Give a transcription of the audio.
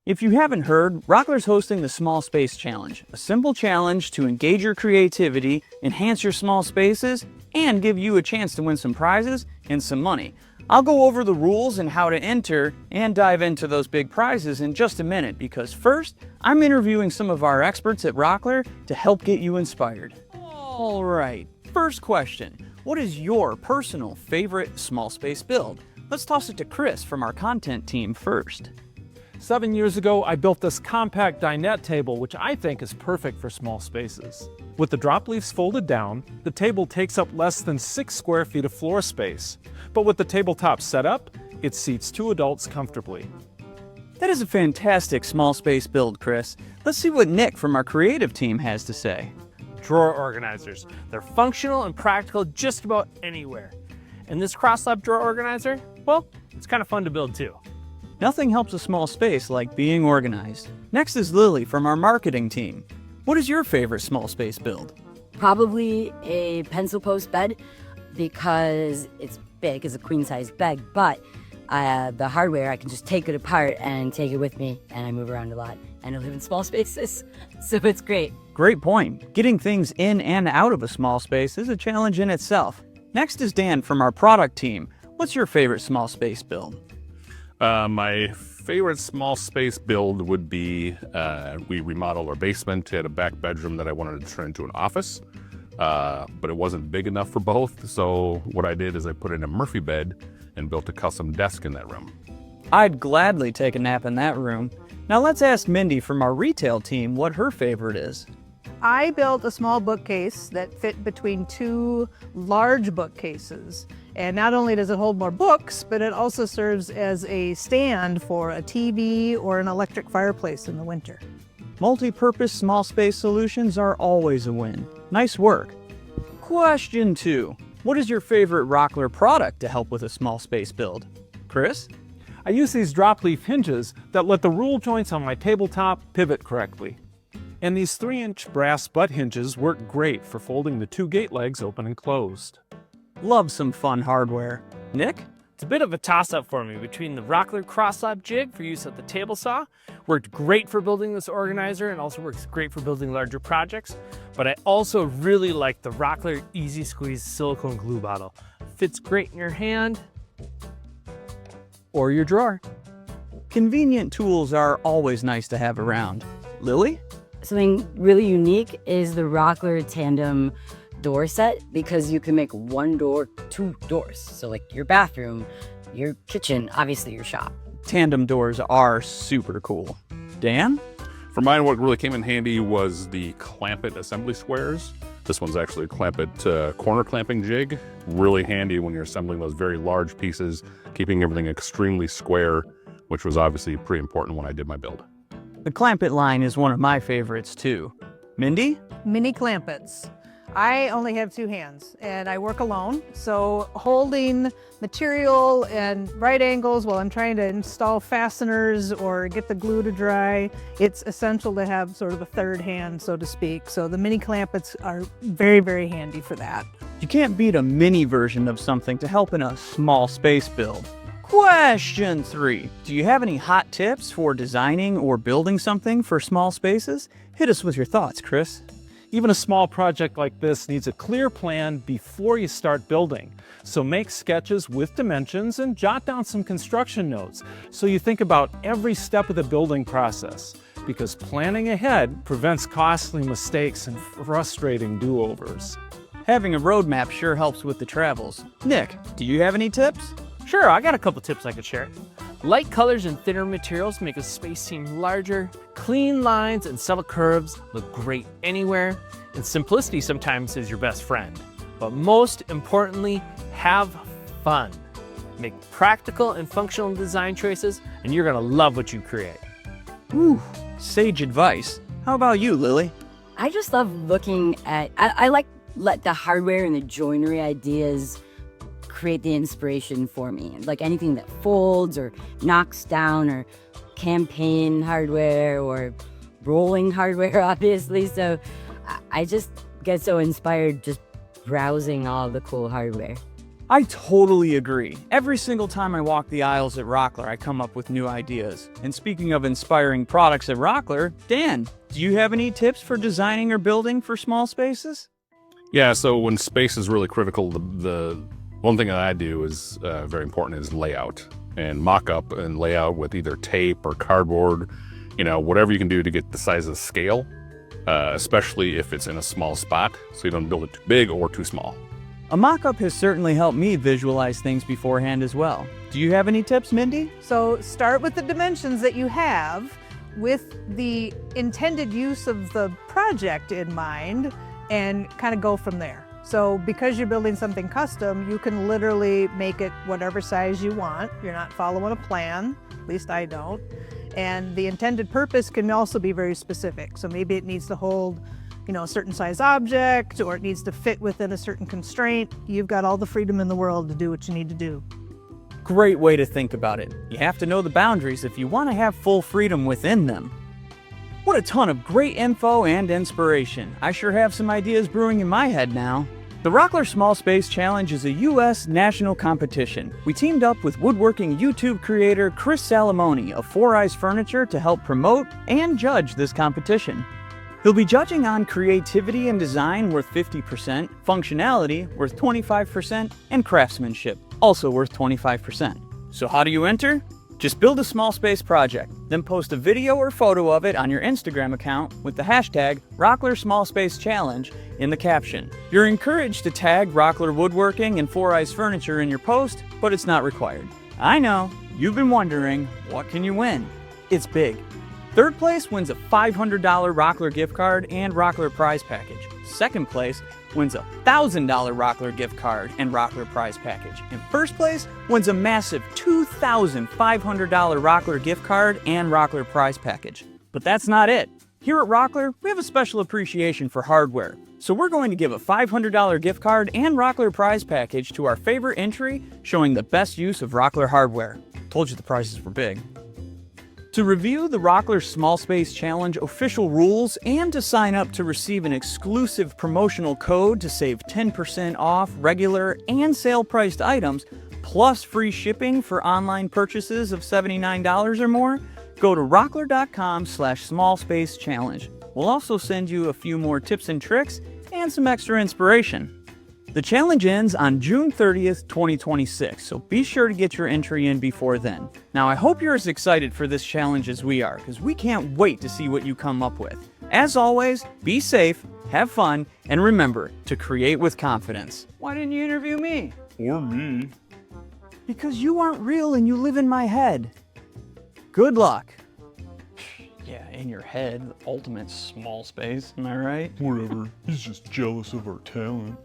If you haven't heard, Rockler's hosting the Small Space Challenge, a simple challenge to engage your creativity, enhance your small spaces, and give you a chance to win some prizes and some money. I'll go over the rules and how to enter and dive into those big prizes in just a minute, because first, I'm interviewing some of our experts at Rockler to help get you inspired. All right, first question. What is your personal favorite small space build? Let's toss it to Chris from our content team first. 7 years ago, I built this compact dinette table, which I think is perfect for small spaces. With the drop leaves folded down, the table takes up less than 6 square feet of floor space. But with the tabletop set up, it seats 2 adults comfortably. That is a fantastic small space build, Chris. Let's see what Nick from our creative team has to say. Drawer organizers. They're functional and practical just about anywhere. And this cross-lap drawer organizer, well, it's kind of fun to build too. Nothing helps a small space like being organized. Next is Lily from our marketing team. What is your favorite small space build? Probably a pencil post bed because it's big, it's a queen size bed, but the hardware, I can just take it apart and take it with me, and I move around a lot, and I live in small spaces, so it's great. Great point. Getting things in and out of a small space is a challenge in itself. Next is Dan from our product team. What's your favorite small space build? My favorite small space build would be, we remodeled our basement. It had a back bedroom that I wanted to turn into an office, but it wasn't big enough for both. So what I did is I put in a Murphy bed and built a custom desk in that room. I'd gladly take a nap in that room. Now let's ask Mindy from our retail team what her favorite is. I built a small bookcase that fit between 2 large bookcases. And not only does it hold more books, but it also serves as a stand for a TV or an electric fireplace in the winter. Multi-purpose small space solutions are always a win. Nice work. Question 2. What is your favorite Rockler product to help with a small space build? Chris? I use these drop leaf hinges that let the roll joints on my tabletop pivot correctly. And these 3-inch brass butt hinges work great for folding the 2 gate legs open and closed. Love some fun hardware. Nick? It's a bit of a toss-up for me between the Rockler cross-lap jig for use at the table saw, worked great for building this organizer and also works great for building larger projects, but I also really like the Rockler Easy Squeeze silicone glue bottle. Fits great in your hand Or your drawer. Convenient tools are always nice to have around. Lily? Something really unique is the Rockler tandem door set, because you can make one door 2 doors. So like your bathroom, your kitchen, obviously your shop. Tandem doors are super cool. Dan? For mine, what really came in handy was the clamp it assembly squares. This one's actually a clamp it corner clamping jig. Really handy when you're assembling those very large pieces, keeping everything extremely square, which was obviously pretty important when I did my build. The clamp it line is one of my favorites too. Mindy? Mini clampets. I only have 2 hands and I work alone, so holding material and right angles while I'm trying to install fasteners or get the glue to dry, it's essential to have sort of a third hand, so to speak. So the mini clampets are very, very handy for that. You can't beat a mini version of something to help in a small space build. Question 3. Do you have any hot tips for designing or building something for small spaces? Hit us with your thoughts, Chris. Even a small project like this needs a clear plan before you start building. So make sketches with dimensions and jot down some construction notes so you think about every step of the building process, because planning ahead prevents costly mistakes and frustrating do-overs. Having a roadmap sure helps with the travels. Nick, do you have any tips? Sure, I got a couple tips I could share. Light colors and thinner materials make a space seem larger. Clean lines and subtle curves look great anywhere. And simplicity sometimes is your best friend. But most importantly, have fun. Make practical and functional design choices, and you're gonna love what you create. Ooh, sage advice. How about you, Lily? I just love looking at, I like let the hardware and the joinery ideas create the inspiration for me. Like anything that folds or knocks down, or campaign hardware or rolling hardware, obviously. So I just get so inspired just browsing all the cool hardware. I totally agree. Every single time I walk the aisles at Rockler, I come up with new ideas. And speaking of inspiring products at Rockler, Dan, do you have any tips for designing or building for small spaces? Yeah, so when space is really critical, the one thing that I do is very important is layout and mock-up and layout with either tape or cardboard, whatever you can do to get the size of the scale, especially if it's in a small spot, so you don't build it too big or too small. A mock-up has certainly helped me visualize things beforehand as well. Do you have any tips, Mindy? So start with the dimensions that you have with the intended use of the project in mind and kind of go from there. So because you're building something custom, you can literally make it whatever size you want. You're not following a plan, at least I don't. And the intended purpose can also be very specific. So maybe it needs to hold a certain size object, or it needs to fit within a certain constraint. You've got all the freedom in the world to do what you need to do. Great way to think about it. You have to know the boundaries if you want to have full freedom within them. What a ton of great info and inspiration. I sure have some ideas brewing in my head now. The Rockler Small Space Challenge is a U.S. national competition. We teamed up with woodworking YouTube creator Chris Salomone of Foureyes Furniture to help promote and judge this competition. He'll be judging on creativity and design worth 50%, functionality worth 25%, and craftsmanship also worth 25%. So how do you enter? Just build a small space project, then post a video or photo of it on your Instagram account with the hashtag Rockler Small Space Challenge in the caption. You're encouraged to tag Rockler Woodworking and Foureyes Furniture in your post, but it's not required. I know, you've been wondering, what can you win? It's big. Third place wins a $500 Rockler gift card and Rockler prize package. Second place wins a $1,000 Rockler gift card and Rockler prize package. And first place wins a massive $2,500 Rockler gift card and Rockler prize package. But that's not it. Here at Rockler, we have a special appreciation for hardware. So we're going to give a $500 gift card and Rockler prize package to our favorite entry showing the best use of Rockler hardware. Told you the prizes were big. To review the Rockler Small Space Challenge official rules and to sign up to receive an exclusive promotional code to save 10% off regular and sale-priced items, plus free shipping for online purchases of $79 or more, go to rockler.com/smallspacechallenge. We'll also send you a few more tips and tricks and some extra inspiration. The challenge ends on June 30th, 2026, so be sure to get your entry in before then. Now, I hope you're as excited for this challenge as we are, because we can't wait to see what you come up with. As always, be safe, have fun, and remember to create with confidence. Why didn't you interview me? Or me. Because you aren't real and you live in my head. Good luck. Yeah, in your head, the ultimate small space, am I right? Whatever. He's just jealous of our talent.